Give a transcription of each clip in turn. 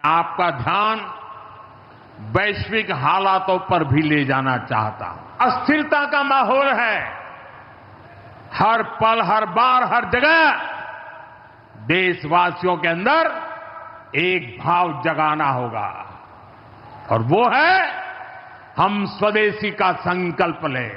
आपका ध्यान वैश्विक हालातों पर भी ले जाना चाहता हूं। अस्थिरता का माहौल है। हर पल, हर बार, हर जगह देशवासियों के अंदर एक भाव जगाना होगा और वो है हम स्वदेशी का संकल्प लें।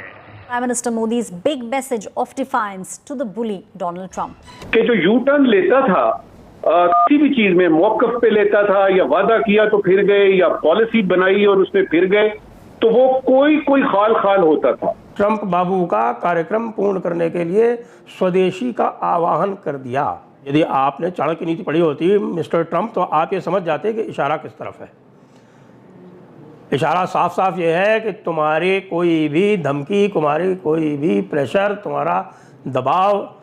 Prime Minister Modi's big message of defiance to the bully Donald Trump. कि जो यू टर्न लेता था किसी भी चीज में मौकफ पे लेता था या वादा किया तो फिर गए या पॉलिसी बनाई और उसमें फिर गए, तो वो कोई खाल खाल होता था। ट्रंप बाबू का कार्यक्रम पूर्ण करने के लिए स्वदेशी का आह्वान कर दिया। यदि आपने चाणक्य नीति पढ़ी होती मिस्टर ट्रंप, तो आप ये समझ जाते कि इशारा किस तरफ है। इशारा साफ साफ ये है कि तुम्हारी कोई भी धमकी, तुम्हारी कोई भी प्रेशर, तुम्हारा दबाव,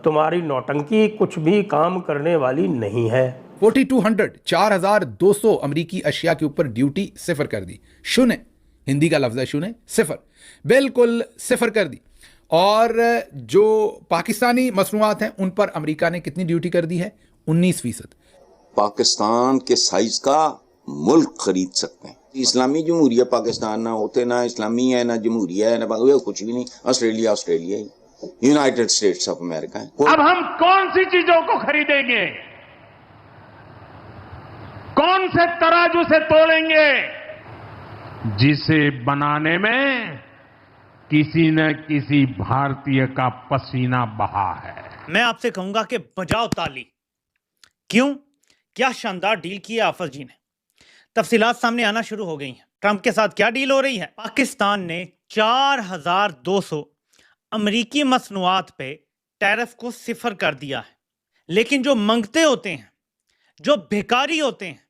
तुम्हारी नौटंकी कुछ भी काम करने वाली नहीं है। 4200 4200 अमरीकी अशिया के ऊपर ड्यूटी सिफर कर दी। शून्य, हिंदी का लफ्ज है शून्य, सिफर, बिल्कुल सिफर कर दी। और जो पाकिस्तानी मसनूआत हैं उन पर अमेरिका ने कितनी ड्यूटी कर दी है? 19%। पाकिस्तान के साइज का मुल्क खरीद सकते हैं। इस्लामी जमहूरिया पाकिस्तान ना होते, ना इस्लामी है, ना जमहूरिया है, ना कुछ भी नहीं। Australia Australia he, United states of America है। अब हम कौन सी चीजों को खरीदेंगे, कौन से तराजू से तोलेंगे, जिसे बनाने में किसी न किसी भारतीय का पसीना बहा है। मैं आपसे कहूंगा कि बजाओ ताली। क्यों? क्या शानदार डील की है आफत जी ने। तफसीलात सामने आना शुरू हो गई हैं। ट्रंप के साथ क्या डील हो रही है? पाकिस्तान ने 4200 अमरीकी मसनूआत पे टैरिफ को सिफर कर दिया है, लेकिन जो मंगते होते हैं, जो भिखारी होते हैं।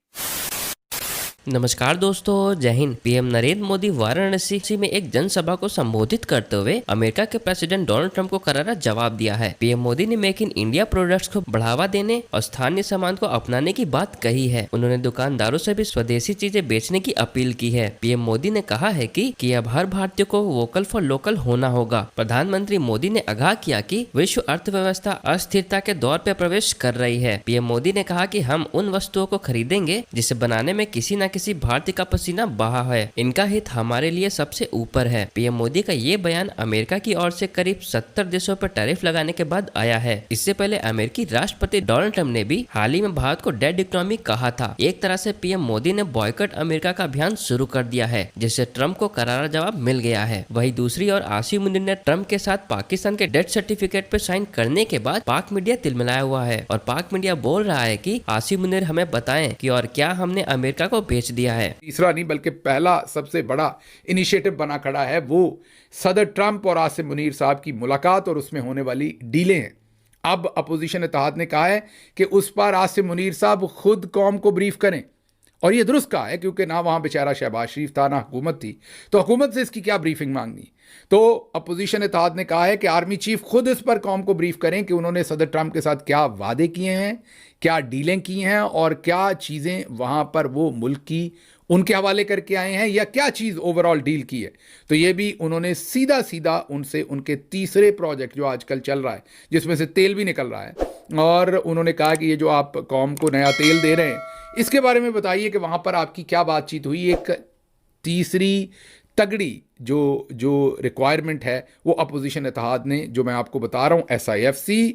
नमस्कार दोस्तों, जय हिंद। पीएम नरेंद्र मोदी वाराणसी में एक जनसभा को संबोधित करते हुए अमेरिका के प्रेसिडेंट डोनाल्ड ट्रंप को करारा जवाब दिया है। पीएम मोदी ने मेक इन इंडिया प्रोडक्ट्स को बढ़ावा देने और स्थानीय सामान को अपनाने की बात कही है। उन्होंने दुकानदारों से भी स्वदेशी चीजें बेचने की अपील की है। पीएम मोदी ने कहा है कि अब हर भारतीय को वोकल फॉर लोकल होना होगा। प्रधानमंत्री मोदी ने आगाह किया कि विश्व अर्थव्यवस्था अस्थिरता के दौर पर प्रवेश कर रही है। पीएम मोदी ने कहा कि हम उन वस्तुओं को खरीदेंगे जिसे बनाने में किसी न किसी भारतीय का पसीना बहा है। इनका हित हमारे लिए सबसे ऊपर है। पीएम मोदी का ये बयान अमेरिका की ओर से करीब 70 देशों पर टैरिफ लगाने के बाद आया है। इससे पहले अमेरिकी राष्ट्रपति डोनाल्ड ट्रंप ने भी हाल ही में भारत को डेड इकोनॉमी कहा था। एक तरह से पीएम मोदी ने बॉयकॉट अमेरिका का अभियान शुरू कर दिया है, जिससे ट्रंप को करारा जवाब मिल गया है। वहीं दूसरी ओर आसिम मुनीर ने ट्रंप के साथ पाकिस्तान के डेथ सर्टिफिकेट पर साइन करने के बाद पाक मीडिया तिलमिलाया हुआ है और पाक मीडिया बोल रहा है कि आसिम मुनीर हमें बताएं कि और क्या हमने अमेरिका को बेच दिया है। तीसरा नहीं बल्कि पहला सबसे बड़ा इनिशिएटिव बना खड़ा है वो सदर ट्रंप और आसिम मुनीर साहब की मुलाकात और उसमें होने वाली डीलें हैं। अब अपोजिशन इत्तेहाद ने कहा है कि उस पर आसिम मुनीर साहब खुद कौम को ब्रीफ करें, और ये दुरुस्त कहा है क्योंकि ना वहाँ बेचारा शहबाज शरीफ था ना हुकूमत थी, तो हुकूमत से इसकी क्या ब्रीफिंग मांगनी। तो अपोजिशन इत्तेहाद ने कहा है कि आर्मी चीफ खुद इस पर कौम को ब्रीफ करें कि उन्होंने सदर ट्रंप के साथ क्या वादे किए हैं, क्या डीलें की हैं और क्या चीज़ें वहाँ पर वो मुल्क की उनके हवाले करके आए हैं या क्या चीज़ ओवरऑल डील की है। तो ये भी उन्होंने सीधा सीधा उनसे उनके तीसरे प्रोजेक्ट जो आजकल चल रहा है जिसमें से तेल भी निकल रहा है, और उन्होंने कहा कि ये जो आप कौम को नया तेल दे रहे हैं इसके बारे में बताइए कि वहाँ पर आपकी क्या बातचीत हुई। एक तीसरी तगड़ी जो रिक्वायरमेंट है वो अपोजिशन इत्तेहाद ने, जो मैं आपको बता रहा हूँ, SIFC,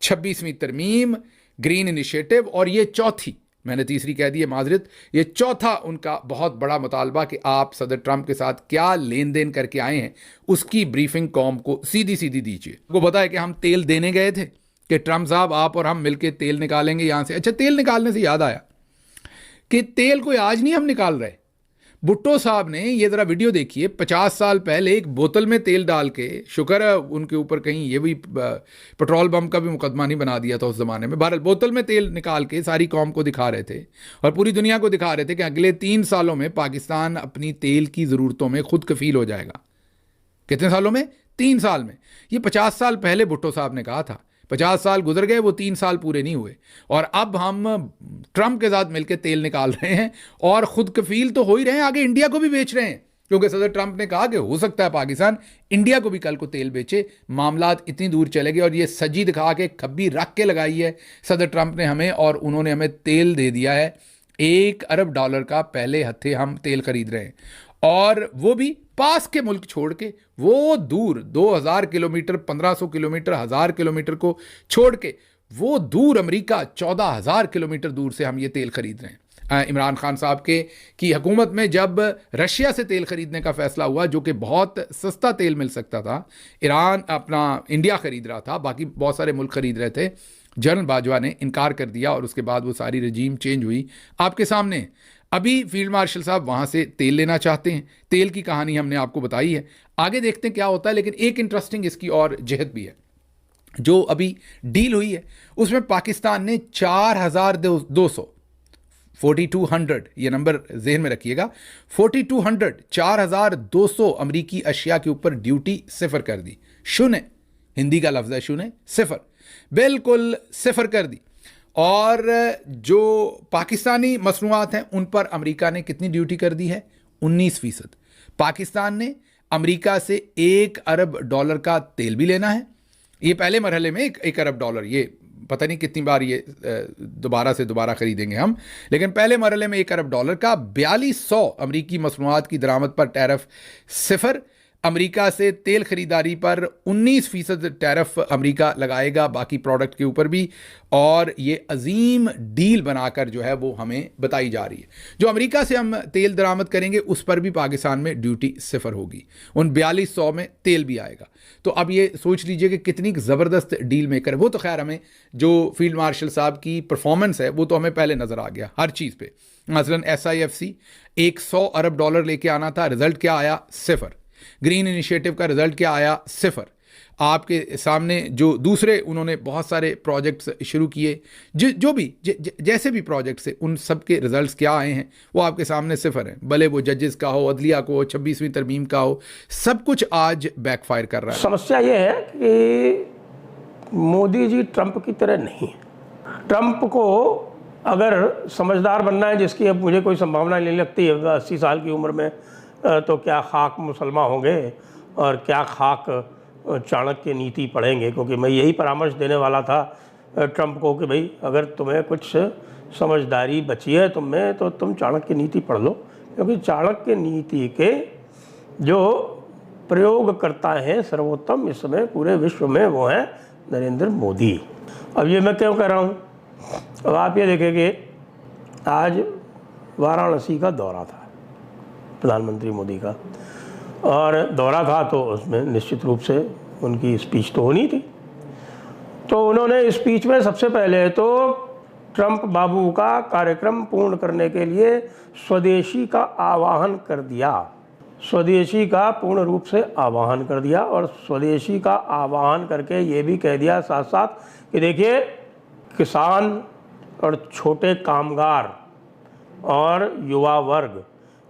26वीं तरमीम, ग्रीन इनिशिएटिव, और ये चौथी, मैंने तीसरी कह दी है माजरत, ये चौथा उनका बहुत बड़ा मुतालबा कि आप सदर ट्रंप के साथ क्या लेन देन करके आए हैं उसकी ब्रीफिंग कौम को सीधी सीधी दीजिए। आपको पता है कि हम तेल देने गए थे कि ट्रंप साहब आप और हम मिलकर तेल निकालेंगे यहाँ से। अच्छा, तेल निकालने से याद आया कि तेल कोई आज नहीं हम निकाल रहे। भुट्टो साहब ने ये ज़रा वीडियो देखिए, 50 साल पहले एक बोतल में तेल डाल के, शुक्र है उनके ऊपर कहीं ये भी पेट्रोल बम का भी मुकदमा नहीं बना दिया था उस ज़माने में। बहरहाल बोतल में तेल निकाल के सारी कौम को दिखा रहे थे और पूरी दुनिया को दिखा रहे थे कि अगले 3 सालों में पाकिस्तान अपनी तेल की ज़रूरतों में खुद कफील हो जाएगा। कितने सालों में? 3 साल में। ये 50 साल पहले भुट्टो साहब ने कहा था। 50 साल गुजर गए, वो 3 साल पूरे नहीं हुए, और अब हम ट्रंप के साथ मिलकर तेल निकाल रहे हैं और खुद कफील तो हो ही रहे हैं, आगे इंडिया को भी बेच रहे हैं, क्योंकि सदर ट्रंप ने कहा कि हो सकता है पाकिस्तान इंडिया को भी कल को तेल बेचे। मामलात इतनी दूर चले गए और ये सजी दिखा के खब्बी रख के लगाई है सदर ट्रंप ने हमें, और उन्होंने हमें तेल दे दिया है 1 अरब डॉलर का पहले हत्थे हम तेल खरीद रहे हैं, और वो भी पास के मुल्क छोड़ के, वो दूर 2000 किलोमीटर, 1500 किलोमीटर, 1000 किलोमीटर को छोड़ के वो दूर अमेरिका 14,000 किलोमीटर दूर से हम ये तेल खरीद रहे हैं। इमरान खान साहब की हुकूमत में जब रशिया से तेल खरीदने का फैसला हुआ, जो कि बहुत सस्ता तेल मिल सकता था, इंडिया खरीद रहा था, बाकी बहुत सारे मुल्क खरीद रहे थे, जनरल बाजवा ने इनकार कर दिया और उसके बाद वो सारी रजीम चेंज हुई आपके सामने। अभी फील्ड मार्शल साहब वहाँ से तेल लेना चाहते हैं। तेल की कहानी हमने आपको बताई है, आगे देखते हैं क्या होता है। लेकिन एक इंटरेस्टिंग इसकी और जहत भी है, जो अभी डील हुई है उसमें पाकिस्तान ने 4,200 4200, ये नंबर जहन में रखिएगा, 4200 4,200 अमरीकी अशिया के ऊपर ड्यूटी सिफर कर दी। शून्य, हिंदी का लफ्ज़ है शून्य, सिफर, बिल्कुल सिफर कर दी। और जो पाकिस्तानी मसनूआत हैं उन पर अमेरिका ने कितनी ड्यूटी कर दी है? 19%। पाकिस्तान ने अमेरिका से 1 अरब डॉलर का तेल भी लेना है। ये पहले मरहले में 1 अरब डॉलर, ये पता नहीं कितनी बार ये दोबारा खरीदेंगे हम, लेकिन पहले मरहले में 1 अरब डॉलर का 4200 अमरीकी मसनूआत की दरामद पर टैरिफ सिफर। अमेरिका से तेल खरीदारी पर 19% टैरिफ अमेरिका लगाएगा, बाकी प्रोडक्ट के ऊपर भी। और ये अजीम डील बनाकर जो है वो हमें बताई जा रही है। जो अमेरिका से हम तेल दरामद करेंगे उस पर भी पाकिस्तान में ड्यूटी सिफर होगी, उन 4200 में तेल भी आएगा। तो अब ये सोच लीजिए कि कितनी ज़बरदस्त डील मेकर है। वो तो खैर हमें जो फील्ड मार्शल साहब की परफॉर्मेंस है वो तो हमें पहले नज़र आ गया हर चीज़ पे। मसलन SIFC 100 अरब डॉलर लेके आना था, रिजल्ट क्या आया? सिफर। ग्रीन इनिशिएटिव का रिजल्ट क्या आया? सिफर। आपके सामने जो दूसरे उन्होंने बहुत सारे प्रोजेक्ट्स शुरू किए, जो भी जैसे भी प्रोजेक्ट्स है, उन सब के रिजल्ट्स क्या आए हैं वो आपके सामने सिफर हैं। भले वो जजेस का हो, अदलिया को, 26वीं तरमीम का हो, सब कुछ आज बैकफायर कर रहा है। समस्या ये है कि मोदी जी ट्रंप की तरह नहीं है। ट्रंप को अगर समझदार बनना है, जिसकी अब मुझे कोई संभावना नहीं लगती है 80 साल की उम्र में, तो क्या खाक मुसलमान होंगे और क्या खाक चाणक्य नीति पढ़ेंगे। क्योंकि मैं यही परामर्श देने वाला था ट्रंप को कि भाई अगर तुम्हें कुछ समझदारी बची है तुम में, तो तुम चाणक्य नीति पढ़ लो। क्योंकि चाणक्य नीति के जो प्रयोगकर्ता हैं सर्वोत्तम इस समय पूरे विश्व में, वो हैं नरेंद्र मोदी। अब ये मैं क्यों कह रहा हूँ? अब आप ये देखेंगे, आज वाराणसी का दौरा था प्रधानमंत्री मोदी का, और दौरा था तो उसमें निश्चित रूप से उनकी स्पीच तो होनी थी। तो उन्होंने स्पीच में सबसे पहले तो ट्रंप बाबू का कार्यक्रम पूर्ण करने के लिए स्वदेशी का आह्वान कर दिया, स्वदेशी का पूर्ण रूप से आह्वान कर दिया। और स्वदेशी का आह्वान करके ये भी कह दिया साथ साथ कि देखिए, किसान और छोटे कामगार और युवा वर्ग,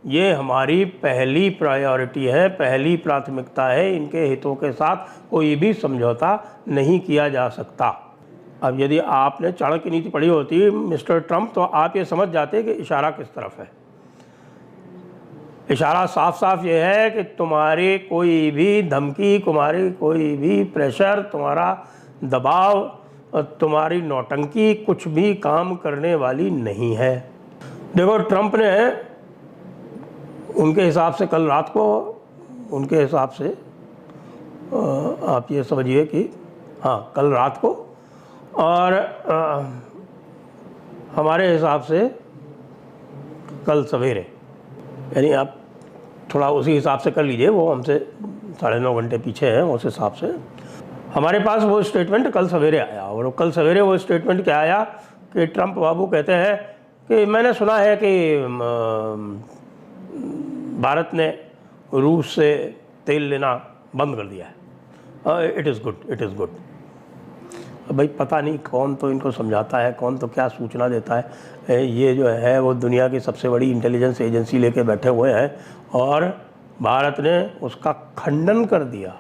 ये हमारी पहली प्रायोरिटी है, पहली प्राथमिकता है। इनके हितों के साथ कोई भी समझौता नहीं किया जा सकता। अब यदि आपने चाणक्य नीति पढ़ी होती मिस्टर ट्रंप, तो आप ये समझ जाते कि इशारा किस तरफ है। इशारा साफ साफ ये है कि तुम्हारी कोई भी धमकी, तुम्हारी कोई भी प्रेशर, तुम्हारा दबाव, तुम्हारी नौटंकी कुछ भी काम करने वाली नहीं है। देखो, ट्रंप ने उनके हिसाब से कल रात को, उनके हिसाब से आप ये समझिए कि हाँ, कल रात को, और हमारे हिसाब से कल सवेरे, यानी आप थोड़ा उसी हिसाब से कर लीजिए, वो हमसे 9.5 घंटे पीछे हैं, उस हिसाब से हमारे पास वो स्टेटमेंट कल सवेरे आया। और कल सवेरे वो स्टेटमेंट क्या आया कि ट्रंप बाबू कहते हैं कि मैंने सुना है कि भारत ने रूस से तेल लेना बंद कर दिया है। It is good, it is good. भाई पता नहीं कौन तो इनको समझाता है, कौन तो क्या सूचना देता है। ये जो है वो दुनिया की सबसे बड़ी इंटेलिजेंस एजेंसी लेके बैठे हुए हैं, और भारत ने उसका खंडन कर दिया।